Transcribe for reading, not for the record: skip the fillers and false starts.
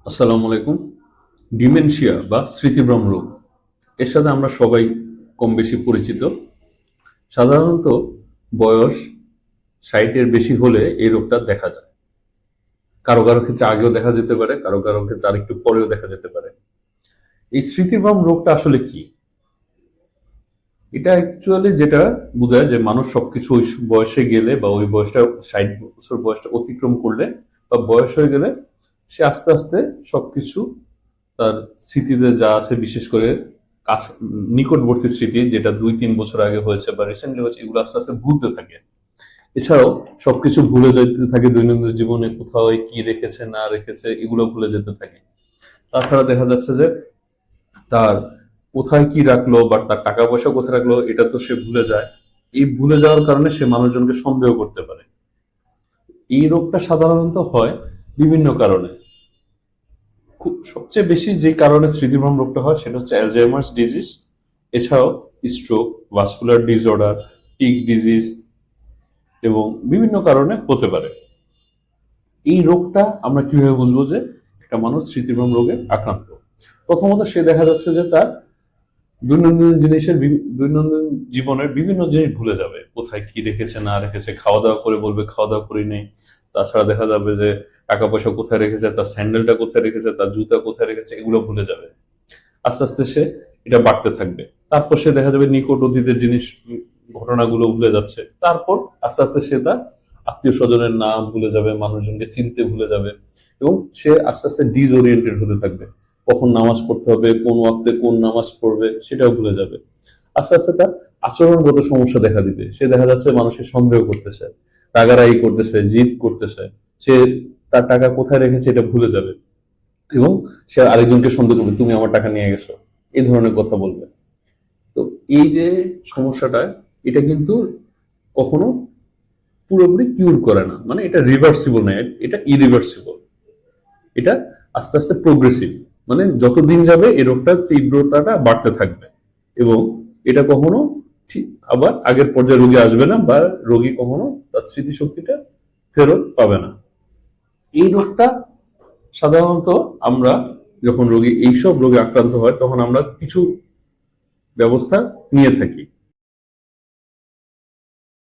আসসালামু আলাইকুম। ডিমেনশিয়া বা স্মৃতিভ্রম রোগ, এর সাথে আমরা সবাই কম বেশি পরিচিত। সাধারণত বয়স 60-এর বেশি হলে এই রোগটা দেখা যায়। কারো কারো ক্ষেত্রে আগেও দেখা যেতে পারে, কারো কারো ক্ষেত্রে আরেকটু পরেও দেখা যেতে পারে। এই স্মৃতিভ্রম রোগটা আসলে কি? এটা অ্যাকচুয়ালি যেটা বোঝায় যে মানুষ সবকিছু ওই বয়সে গেলে বা ওই বয়সটা 60 বছর বয়সটা অতিক্রম করলে বা বয়স হয়ে গেলে সে আস্তে আস্তে সবকিছু তার স্মৃতিতে যা আছে, বিশেষ করে কাছে নিকটবর্তী স্মৃতি যেটা 2-3 বছর আগে হয়েছে বা রিসেন্টলি হয়েছে, এগুলো আস্তে আস্তে ভুলতে থাকে। এছাড়াও সবকিছু ভুলে যেতে থাকে, দৈনন্দিন জীবনে কোথাও কি রেখেছে না রেখেছে এগুলো ভুলে যেতে থাকে। তাছাড়া দেখা যাচ্ছে যে তার কোথায় কি রাখলো বা তার টাকা পয়সা কোথায় রাখলো এটা তো সে ভুলে যায়। এই ভুলে যাওয়ার কারণে সে মানুষজনকে সন্দেহ করতে পারে। এই রোগটা সাধারণত হয় বিভিন্ন কারণে। খুব সবচেয়ে বেশি যে কারণে স্মৃতিভ্রম রোগটা হয় সেটা হচ্ছে অ্যালজাইমার্স ডিজিজ। এছাড়াও stroke, vascular disorder, tick disease এবং বিভিন্ন কারণে হতে পারে। এই রোগটা আমরা কিভাবে বুঝবো যে একটা মানুষ স্মৃতিভ্রম রোগে আক্রান্ত? প্রথমত সে দেখা যাচ্ছে যে তার দৈনন্দিন জীবনের বিভিন্ন জিনিস ভুলে যাবে, কোথায় কি রেখেছে না রেখেছে। খাওয়া দাওয়া করে বলবে খাওয়া দাওয়া করি নেই। তাছাড়া দেখা যাবে যে টাকা পয়সা কোথায় রেখেছে, তার স্যান্ডেলটা কোথায় রেখেছে, তার জুতা কোথায় রেখেছে, এগুলো ভুলে যাবে। আস্তে আস্তে সে এটা বাড়তে থাকবে। তারপর সে দেখা যাবে নিকট অতীতের জিনিস, ঘটনাগুলো ভুলে যাচ্ছে। তারপর আস্তে আস্তে সে তার আত্মীয় স্বজনের নাম ভুলে যাবে, মানুষজনকে চিনতে ভুলে যাবে এবং সে আস্তে আস্তে ডিসওরিয়েন্টেড হতে থাকবে। কখন নামাজ পড়তে হবে, কোন ওয়াক্তে কোন নামাজ পড়বে সেটাও ভুলে যাবে। আস্তে আস্তে তার আচরণগত সমস্যা দেখা দিবে। সে দেখা যাচ্ছে মানুষের সন্দেহ করতেছে, রাগারাগি করতেছে, জিদ করতেছে। সে তার টাকা কোথায় রেখেছে এটা ভুলে যাবে এবং সে আরেকজনকে সন্দেহ করবে, তুমি আমার টাকা নিয়ে গেছো, এই ধরনের কথা বলবে। তো এই যে সমস্যাটা, এটা কিন্তু কখনো পুরোপুরি কিউর করে না, মানে এটা রিভার্সিবল না, এটা ইরিভার্সিবল। এটা আস্তে আস্তে প্রোগ্রেসিভ, মানে যতদিন যাবে এই রোগটার তীব্রতাটা বাড়তে থাকবে এবং এটা কখনো ঠিক আবার আগের পর্যায়ে রোগী আসবে না বা রোগী কখনো তার স্মৃতিশক্তিটা ফেরত পাবে না। এই রোগটা সাধারণত আমরা যখন রোগী এইসব রোগে আক্রান্ত হয় তখন আমরা কিছু ব্যবস্থা নিয়ে থাকি।